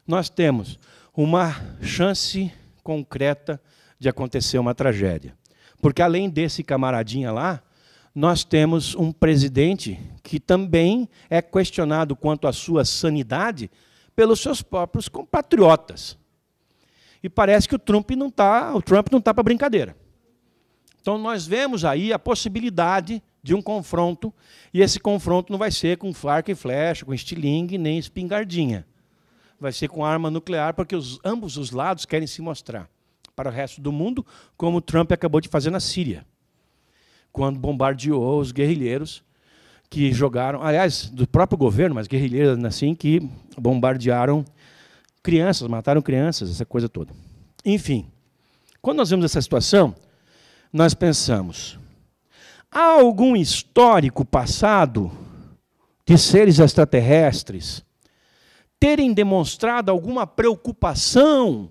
nós temos uma chance concreta de acontecer uma tragédia. Porque, além desse camaradinha lá, nós temos um presidente que também é questionado quanto à sua sanidade pelos seus próprios compatriotas. E parece que o Trump não está para brincadeira. Então, nós vemos aí a possibilidade de um confronto, e esse confronto não vai ser com arco e flecha, com estilingue, nem espingardinha. Vai ser com arma nuclear, porque ambos os lados querem se mostrar para o resto do mundo, como o Trump acabou de fazer na Síria, quando bombardeou os guerrilheiros que jogaram, aliás, do próprio governo, mas guerrilheiros assim, que bombardearam crianças, mataram crianças, essa coisa toda. Enfim, quando nós vemos essa situação, nós pensamos, há algum histórico passado de seres extraterrestres terem demonstrado alguma preocupação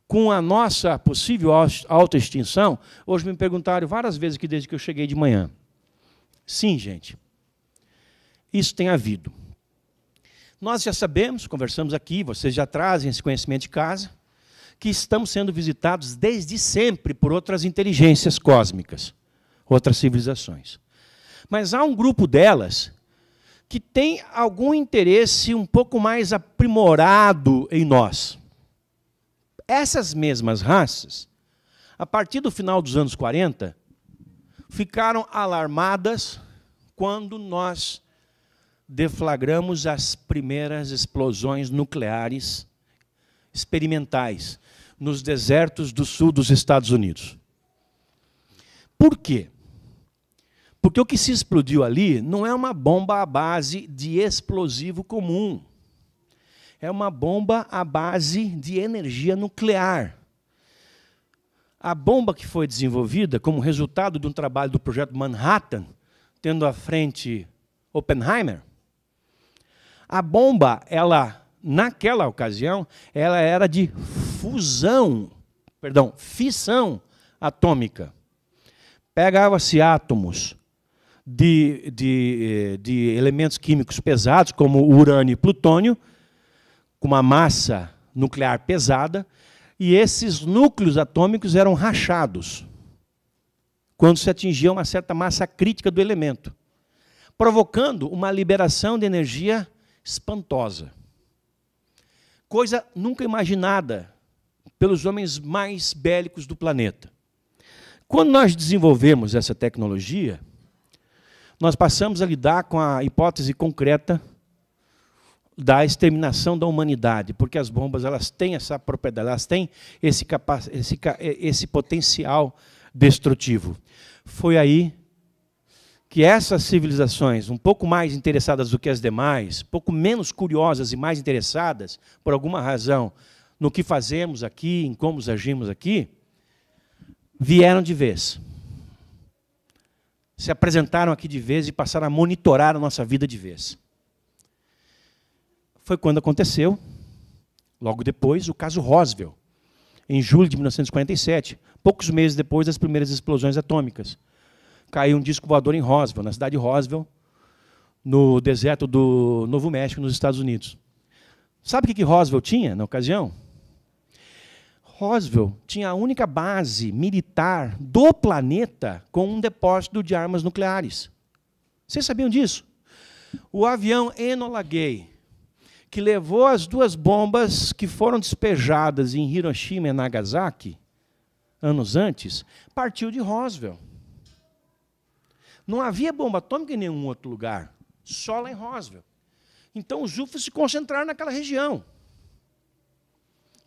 com a nossa possível autoextinção? Hoje me perguntaram várias vezes aqui desde que eu cheguei de manhã. Sim, gente. Isso tem havido. Nós já sabemos, conversamos aqui, vocês já trazem esse conhecimento de casa, que estamos sendo visitados desde sempre por outras inteligências cósmicas, outras civilizações. Mas há um grupo delas que tem algum interesse um pouco mais aprimorado em nós. Essas mesmas raças, a partir do final dos anos 40, ficaram alarmadas quando nós deflagramos as primeiras explosões nucleares experimentais nos desertos do sul dos Estados Unidos. Por quê? Porque o que se explodiu ali não é uma bomba à base de explosivo comum. É uma bomba à base de energia nuclear. A bomba que foi desenvolvida como resultado de um trabalho do projeto Manhattan, tendo à frente Oppenheimer, a bomba, naquela ocasião, ela era de fissão atômica. Pegava-se átomos de elementos químicos pesados, como o urânio e plutônio, com uma massa nuclear pesada, e esses núcleos atômicos eram rachados quando se atingia uma certa massa crítica do elemento, provocando uma liberação de energia espantosa. Coisa nunca imaginada pelos homens mais bélicos do planeta. Quando nós desenvolvemos essa tecnologia, nós passamos a lidar com a hipótese concreta da exterminação da humanidade, porque as bombas elas têm essa propriedade, elas têm esse potencial destrutivo. Foi aí que essas civilizações, um pouco mais interessadas do que as demais, um pouco menos curiosas e mais interessadas, por alguma razão, no que fazemos aqui, em como agimos aqui, vieram de vez. Se apresentaram aqui de vez e passaram a monitorar a nossa vida de vez. Foi quando aconteceu, logo depois, o caso Roswell, em julho de 1947, poucos meses depois das primeiras explosões atômicas. Caiu um disco voador em Roswell, na cidade de Roswell, no deserto do Novo México, nos Estados Unidos. Sabe o que Roswell tinha na ocasião? Roswell tinha a única base militar do planeta com um depósito de armas nucleares. Vocês sabiam disso? O avião Enola Gay, que levou as duas bombas que foram despejadas em Hiroshima e Nagasaki, anos antes, partiu de Roswell. Não havia bomba atômica em nenhum outro lugar, só lá em Roswell. Então os UFOs se concentraram naquela região.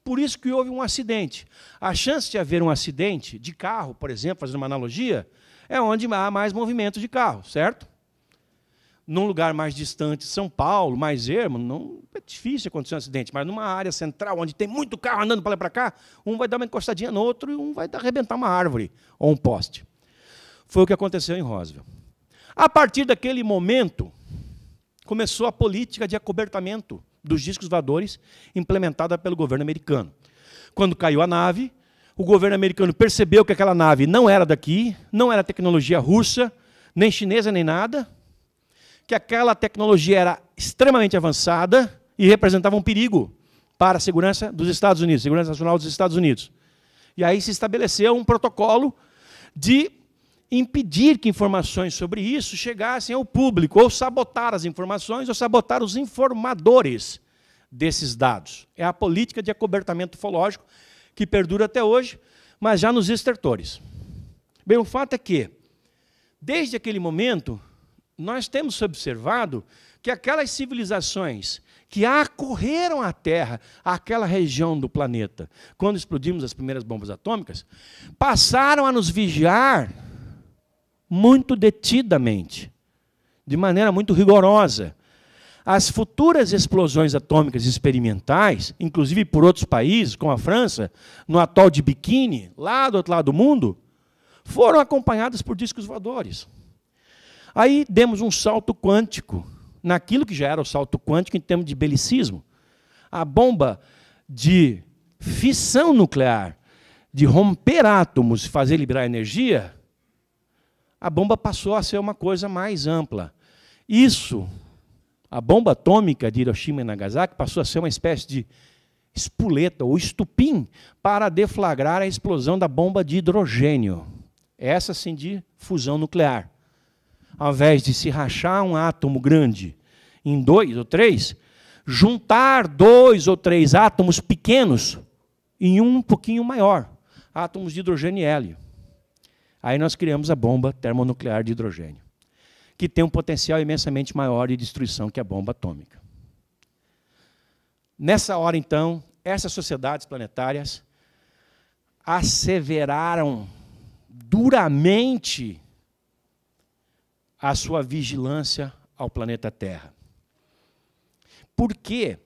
por isso que houve um acidente. A chance de haver um acidente de carro, por exemplo, fazendo uma analogia, é onde há mais movimento de carro, certo? Num lugar mais distante, São Paulo, mais ermo, não é difícil acontecer um acidente, mas numa área central, onde tem muito carro andando para lá e para cá, um vai dar uma encostadinha no outro e um vai arrebentar uma árvore ou um poste. Foi o que aconteceu em Roswell. A partir daquele momento, começou a política de acobertamento dos discos voadores implementada pelo governo americano. Quando caiu a nave, o governo americano percebeu que aquela nave não era daqui, não era tecnologia russa, nem chinesa, nem nada, que aquela tecnologia era extremamente avançada e representava um perigo para a segurança dos Estados Unidos, segurança nacional dos Estados Unidos. E aí se estabeleceu um protocolo de impedir que informações sobre isso chegassem ao público, ou sabotar as informações, ou sabotar os informadores desses dados. É a política de acobertamento ufológico que perdura até hoje, mas já nos estertores. Bem, o fato é que, desde aquele momento, nós temos observado que aquelas civilizações que acorreram à Terra, àquela região do planeta, quando explodimos as primeiras bombas atômicas, passaram a nos vigiar muito detidamente, de maneira muito rigorosa. As futuras explosões atômicas experimentais, inclusive por outros países, como a França, no atol de Bikini, lá do outro lado do mundo, foram acompanhadas por discos voadores. Aí demos um salto quântico, naquilo que já era o salto quântico em termos de belicismo. A bomba de fissão nuclear, de romper átomos e fazer liberar energia, a bomba passou a ser uma coisa mais ampla. Isso, a bomba atômica de Hiroshima e Nagasaki, passou a ser uma espécie de espoleta ou estupim para deflagrar a explosão da bomba de hidrogênio. Essa sim de fusão nuclear. Ao invés de se rachar um átomo grande em 2 ou 3, juntar 2 ou 3 átomos pequenos em um pouquinho maior, átomos de hidrogênio e hélio. Aí nós criamos a bomba termonuclear de hidrogênio, que tem um potencial imensamente maior de destruição que a bomba atômica. Nessa hora, então, essas sociedades planetárias asseveraram duramente a sua vigilância ao planeta Terra. Porque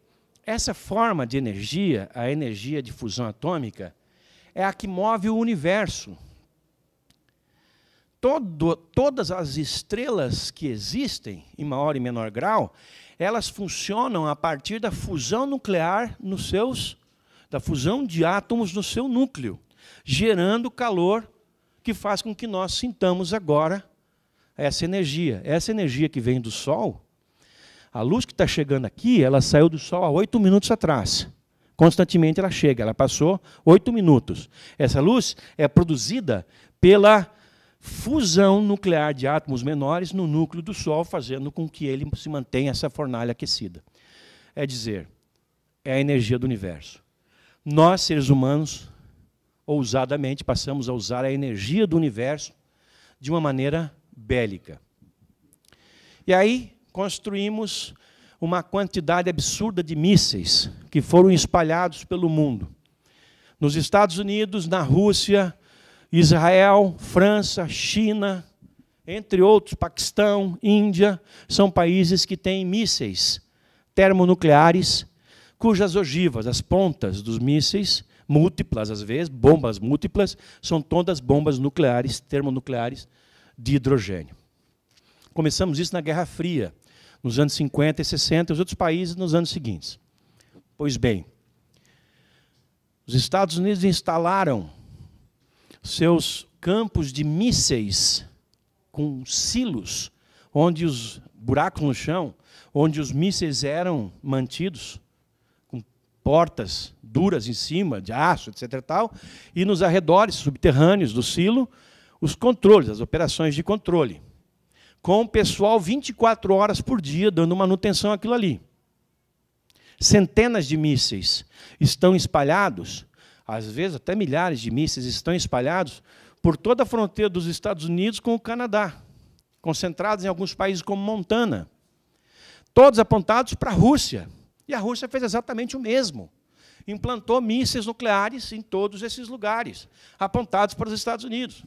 essa forma de energia, a energia de fusão atômica, é a que move o universo. Todas as estrelas que existem, em maior e menor grau, elas funcionam a partir da fusão nuclear da fusão de átomos no seu núcleo, gerando calor que faz com que nós sintamos agora essa energia. Essa energia que vem do Sol, a luz que está chegando aqui, ela saiu do Sol há 8 minutos atrás. Constantemente ela chega, ela passou 8 minutos. Essa luz é produzida pela fusão nuclear de átomos menores no núcleo do Sol, fazendo com que ele se mantenha essa fornalha aquecida. É dizer, é a energia do universo. Nós, seres humanos, ousadamente, passamos a usar a energia do universo de uma maneira bélica. E aí construímos uma quantidade absurda de mísseis que foram espalhados pelo mundo. Nos Estados Unidos, na Rússia, Israel, França, China, entre outros, Paquistão, Índia, são países que têm mísseis termonucleares, cujas ogivas, as pontas dos mísseis, múltiplas às vezes, bombas múltiplas, são todas bombas nucleares, termonucleares, de hidrogênio. Começamos isso na Guerra Fria, nos anos 50 e 60, e os outros países nos anos seguintes. Pois bem, os Estados Unidos instalaram seus campos de mísseis com silos, onde os buracos no chão, onde os mísseis eram mantidos, com portas duras em cima, de aço, etc. e tal, e nos arredores subterrâneos do silo, os controles, as operações de controle, com o pessoal 24 horas por dia dando manutenção àquilo ali. Centenas de mísseis estão espalhados, às vezes até milhares de mísseis estão espalhados por toda a fronteira dos Estados Unidos com o Canadá, concentrados em alguns países como Montana, todos apontados para a Rússia. E a Rússia fez exatamente o mesmo. implantou mísseis nucleares em todos esses lugares, apontados para os Estados Unidos.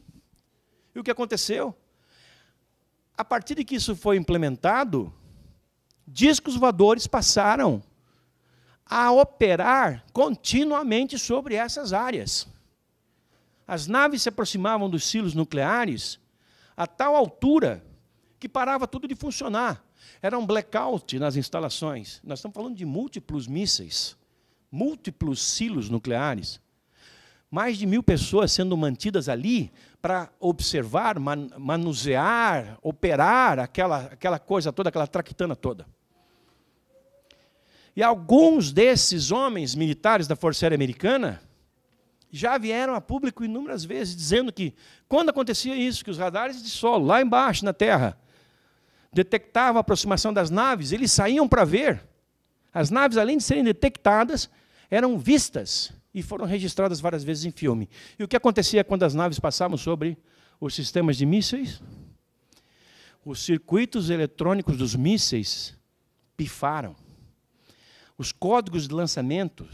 E o que aconteceu? A partir de que isso foi implementado, discos voadores passaram a operar continuamente sobre essas áreas. As naves se aproximavam dos silos nucleares a tal altura que parava tudo de funcionar. Era um blackout nas instalações. Nós estamos falando de múltiplos mísseis, múltiplos silos nucleares. Mais de 1000 pessoas sendo mantidas ali para observar, manusear, operar aquela coisa toda, aquela traquitana toda. E alguns desses homens militares da Força Aérea Americana já vieram a público inúmeras vezes dizendo que, quando acontecia isso, que os radares de solo, lá embaixo na Terra, detectavam a aproximação das naves, eles saíam para ver. As naves, além de serem detectadas, eram vistas e foram registradas várias vezes em filme. E o que acontecia quando as naves passavam sobre os sistemas de mísseis? Os circuitos eletrônicos dos mísseis pifaram. Os códigos de lançamento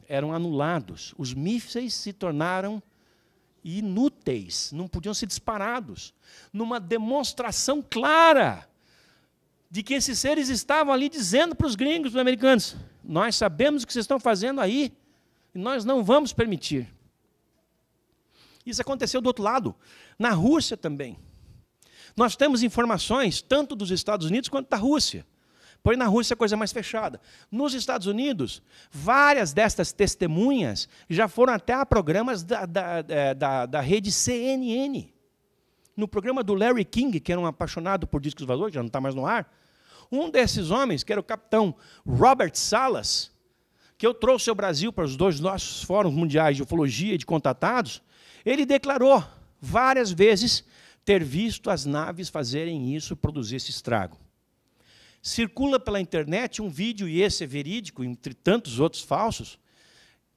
eram anulados. Os mísseis se tornaram inúteis, não podiam ser disparados, numa demonstração clara de que esses seres estavam ali dizendo para os gringos, para os americanos: nós sabemos o que vocês estão fazendo aí, e nós não vamos permitir. Isso aconteceu do outro lado, na Rússia também. Nós temos informações tanto dos Estados Unidos quanto da Rússia. Porém, na Rússia a coisa é mais fechada. Nos Estados Unidos, várias destas testemunhas já foram até a programas da rede CNN. No programa do Larry King, que era um apaixonado por discos voadores, já não está mais no ar, um desses homens, que era o capitão Robert Salas, que eu trouxe ao Brasil para os 2 nossos fóruns mundiais de ufologia e de contatados, ele declarou várias vezes ter visto as naves fazerem isso, produzir esse estrago. Circula pela internet um vídeo, e esse é verídico, entre tantos outros falsos.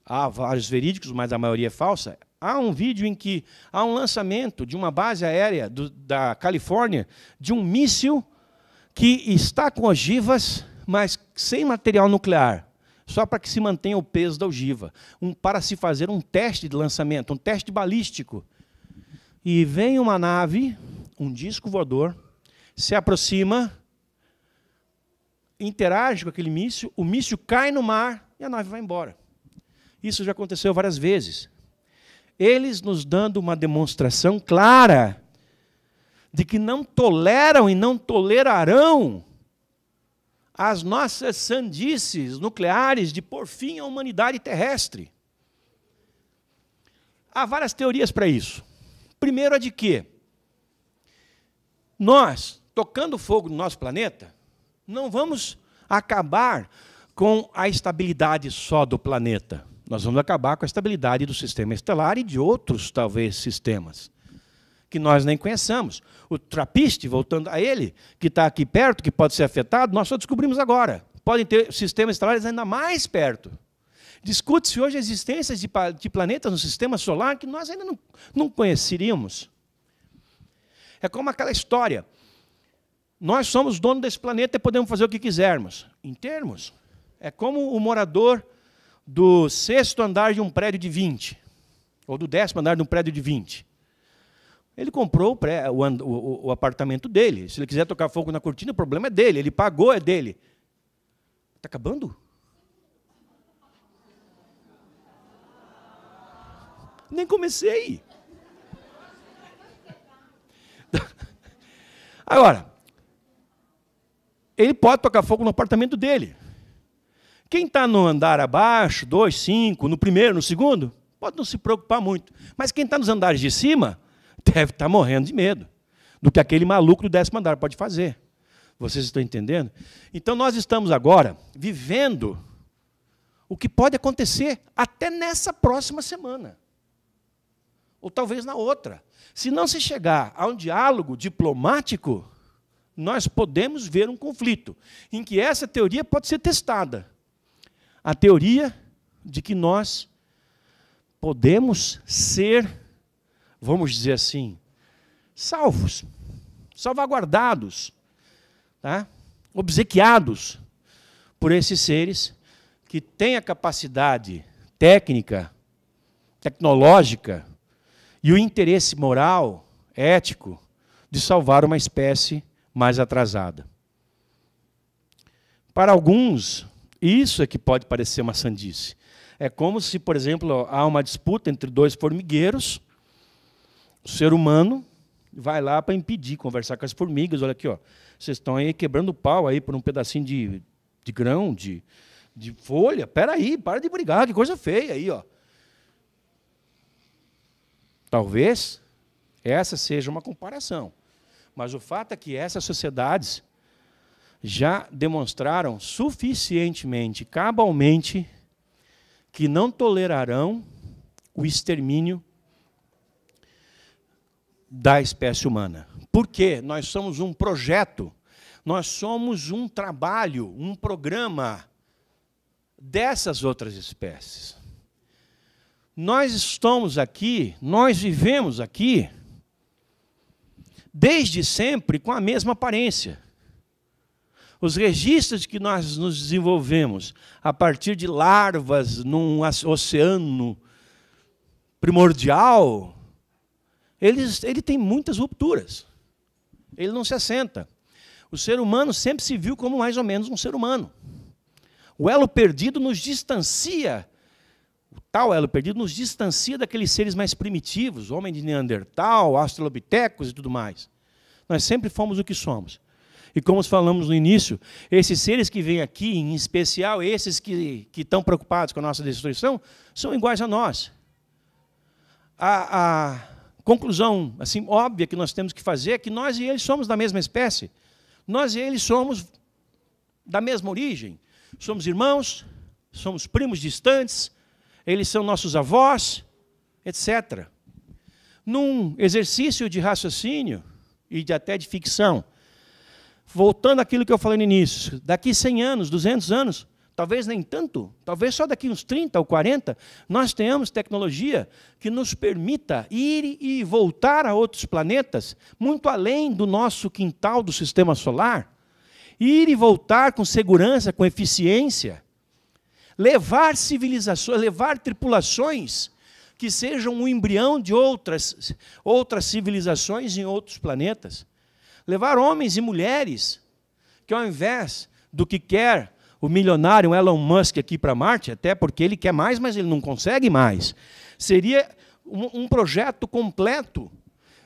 Há vários verídicos, mas a maioria é falsa. Há um vídeo em que há um lançamento de uma base aérea da Califórnia, de um míssil que está com ogivas, mas sem material nuclear, só para que se mantenha o peso da ogiva, para se fazer um teste de lançamento, um teste balístico. E vem uma nave, um disco voador, se aproxima, interage com aquele míssil, o míssil cai no mar e a nave vai embora. Isso já aconteceu várias vezes. Eles nos dando uma demonstração clara de que não toleram e não tolerarão as nossas sandices nucleares de pôr fim à humanidade terrestre. Há várias teorias para isso. Primeiro, a de que nós, tocando fogo no nosso planeta, não vamos acabar com a estabilidade só do planeta. Nós vamos acabar com a estabilidade do sistema estelar e de outros, talvez, sistemas que nós nem conheçamos. O TRAPPIST, voltando a ele, que está aqui perto, que pode ser afetado, nós só descobrimos agora. Podem ter sistemas estelares ainda mais perto. Discute-se hoje a existência de planetas no sistema solar que nós ainda não conheceríamos. É como aquela história. Nós somos donos desse planeta e podemos fazer o que quisermos. Em termos, é como o morador do 6º andar de um prédio de 20, ou do 10º andar de um prédio de 20. Ele comprou o apartamento dele. Se ele quiser tocar fogo na cortina, o problema é dele. Ele pagou, é dele. Está acabando? Nem comecei. Agora, ele pode tocar fogo no apartamento dele. Quem está no andar abaixo, 2, 5, no primeiro, no segundo, pode não se preocupar muito. Mas quem está nos andares de cima deve estar morrendo de medo do que aquele maluco do 10º andar pode fazer. Vocês estão entendendo? Então, nós estamos agora vivendo o que pode acontecer até nessa próxima semana. Ou talvez na outra. Se não se chegar a um diálogo diplomático, nós podemos ver um conflito em que essa teoria pode ser testada. A teoria de que nós podemos ser, vamos dizer assim, salvos, salvaguardados, tá? Obsequiados por esses seres que têm a capacidade técnica, tecnológica e o interesse moral, ético, de salvar uma espécie mais atrasada. Para alguns, isso é que pode parecer uma sandice. É como se, por exemplo, há uma disputa entre dois formigueiros, o ser humano vai lá para impedir, conversar com as formigas, olha aqui, ó, vocês estão aí quebrando pau aí por um pedacinho de grão, de folha, espera aí, para de brigar, que coisa feia aí, ó. Talvez essa seja uma comparação, mas o fato é que essas sociedades já demonstraram suficientemente, cabalmente, que não tolerarão o extermínio da espécie humana. Por quê? Nós somos um projeto, nós somos um trabalho, um programa dessas outras espécies. Nós estamos aqui, nós vivemos aqui, desde sempre com a mesma aparência. Os registros que nós nos desenvolvemos a partir de larvas num oceano primordial, ele tem muitas rupturas. Ele não se assenta. O ser humano sempre se viu como mais ou menos um ser humano. O elo perdido nos distancia, o tal elo perdido nos distancia daqueles seres mais primitivos, homem de Neandertal, Australopithecus e tudo mais. Nós sempre fomos o que somos. E como falamos no início, esses seres que vêm aqui, em especial esses que estão preocupados com a nossa destruição, são iguais a nós. A conclusão assim, óbvia que nós temos que fazer é que nós e eles somos da mesma espécie. Nós e eles somos da mesma origem. Somos irmãos, somos primos distantes, eles são nossos avós, etc. Num exercício de raciocínio e até de ficção, voltando àquilo que eu falei no início, daqui 100 anos, 200 anos, talvez nem tanto, talvez só daqui uns 30 ou 40, nós tenhamos tecnologia que nos permita ir e voltar a outros planetas, muito além do nosso quintal do sistema solar, ir e voltar com segurança, com eficiência, levar civilizações, levar tripulações que sejam um embrião de outras civilizações em outros planetas, levar homens e mulheres que, ao invés do que quer o milionário Elon Musk aqui para Marte, até porque ele quer mais, mas ele não consegue mais, seria um projeto completo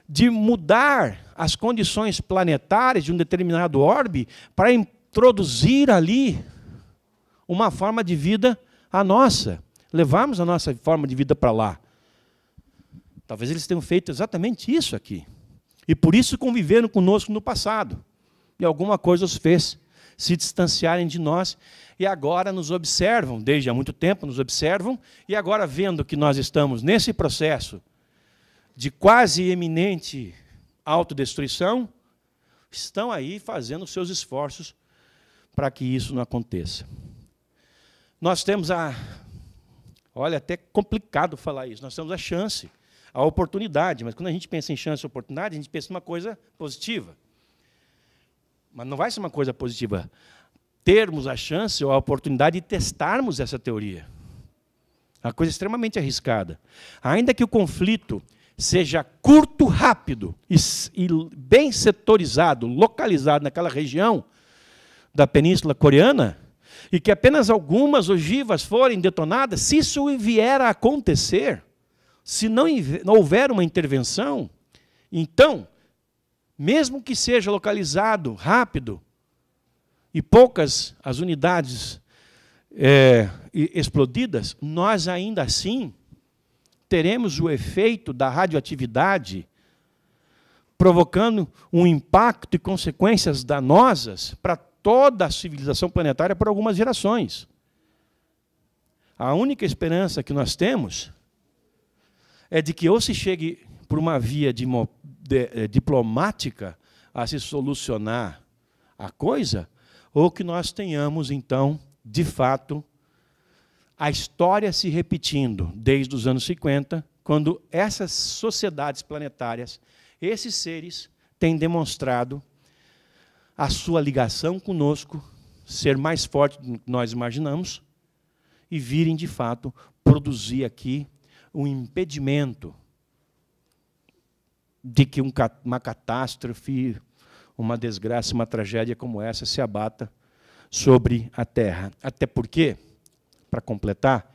de mudar as condições planetárias de um determinado orbe para introduzir ali uma forma de vida a nossa, levarmos a nossa forma de vida para lá. Talvez eles tenham feito exatamente isso aqui. E por isso conviveram conosco no passado. E alguma coisa os fez se distanciarem de nós. E agora nos observam, desde há muito tempo nos observam, e agora vendo que nós estamos nesse processo de quase eminente autodestruição, estão aí fazendo seus esforços para que isso não aconteça. Nós temos olha, até complicado falar isso, nós temos a chance, a oportunidade, mas quando a gente pensa em chance e oportunidade, a gente pensa em uma coisa positiva. Mas não vai ser uma coisa positiva termos a chance ou a oportunidade de testarmos essa teoria. É uma coisa extremamente arriscada. Ainda que o conflito seja curto, rápido e bem setorizado, localizado naquela região da Península Coreana, e que apenas algumas ogivas forem detonadas, se isso vier a acontecer, se não houver uma intervenção, então, mesmo que seja localizado rápido e poucas as unidades explodidas, nós ainda assim teremos o efeito da radioatividade provocando um impacto e consequências danosas para toda a civilização planetária por algumas gerações. A única esperança que nós temos é de que ou se chegue por uma via diplomática a se solucionar a coisa, ou que nós tenhamos, então, de fato, a história se repetindo desde os anos 50, quando essas sociedades planetárias, esses seres, têm demonstrado a sua ligação conosco ser mais forte do que nós imaginamos e virem, de fato, produzir aqui um impedimento de que uma catástrofe, uma desgraça, uma tragédia como essa se abata sobre a Terra. Até porque, para completar,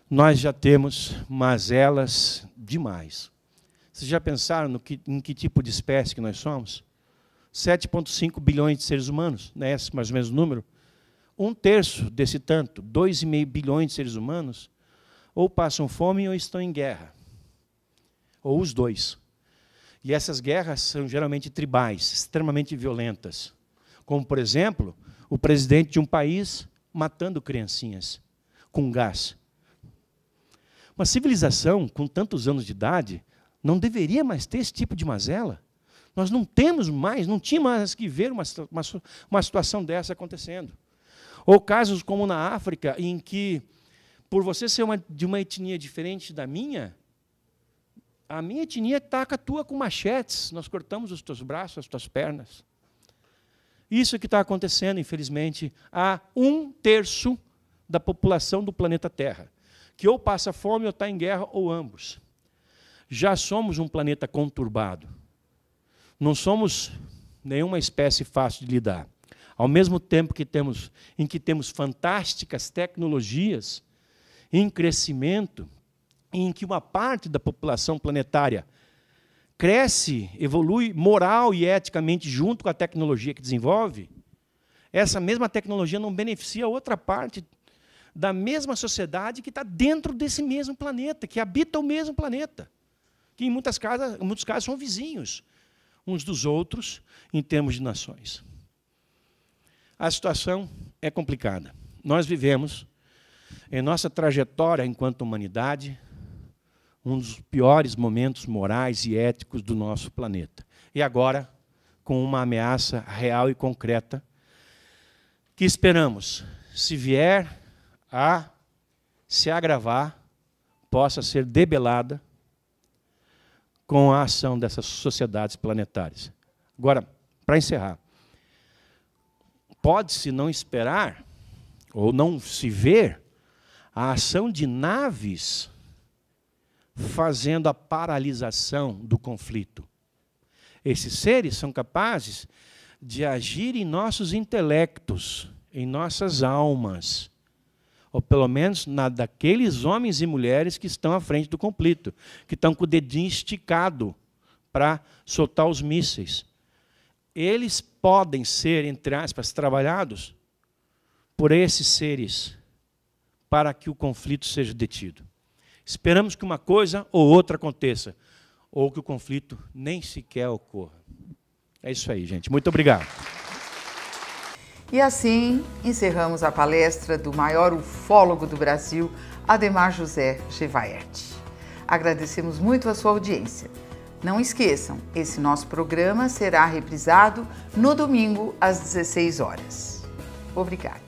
nós já temos mazelas demais. Vocês já pensaram em que tipo de espécie que nós somos? 7,5 bilhões de seres humanos, não é esse mais ou menos o número? 1/3 desse tanto, 2,5 bilhões de seres humanos, ou passam fome ou estão em guerra. Ou os dois. E essas guerras são geralmente tribais, extremamente violentas. Como, por exemplo, o presidente de um país matando criancinhas com gás. Uma civilização com tantos anos de idade não deveria mais ter esse tipo de mazela. Nós não temos mais, não tínhamos mais que ver uma situação dessa acontecendo. Ou casos como na África, em que, por você ser de uma etnia diferente da minha, a minha etnia ataca a tua com machetes, nós cortamos os teus braços, as tuas pernas. Isso que está acontecendo, infelizmente, a 1/3 da população do planeta Terra, que ou passa fome ou está em guerra, ou ambos. Já somos um planeta conturbado. Não somos nenhuma espécie fácil de lidar. Ao mesmo tempo em que temos fantásticas tecnologias em crescimento, em que uma parte da população planetária cresce, evolui moral e eticamente junto com a tecnologia que desenvolve, essa mesma tecnologia não beneficia outra parte da mesma sociedade que está dentro desse mesmo planeta, que habita o mesmo planeta, que em muitos casos são vizinhos uns dos outros em termos de nações. A situação é complicada. Nós vivemos, em nossa trajetória enquanto humanidade, um dos piores momentos morais e éticos do nosso planeta. E agora, com uma ameaça real e concreta, que esperamos, se vier a se agravar, possa ser debelada com a ação dessas sociedades planetárias. Agora, para encerrar, pode-se não esperar, ou não se ver, a ação de naves fazendo a paralisação do conflito. Esses seres são capazes de agir em nossos intelectos, em nossas almas, ou pelo menos daqueles homens e mulheres que estão à frente do conflito, que estão com o dedinho esticado para soltar os mísseis. Eles podem ser, entre aspas, trabalhados por esses seres para que o conflito seja detido. Esperamos que uma coisa ou outra aconteça, ou que o conflito nem sequer ocorra. É isso aí, gente. Muito obrigado. E assim encerramos a palestra do maior ufólogo do Brasil, Ademar José Gevaert. Agradecemos muito a sua audiência. Não esqueçam, esse nosso programa será reprisado no domingo às 16 horas. Obrigada.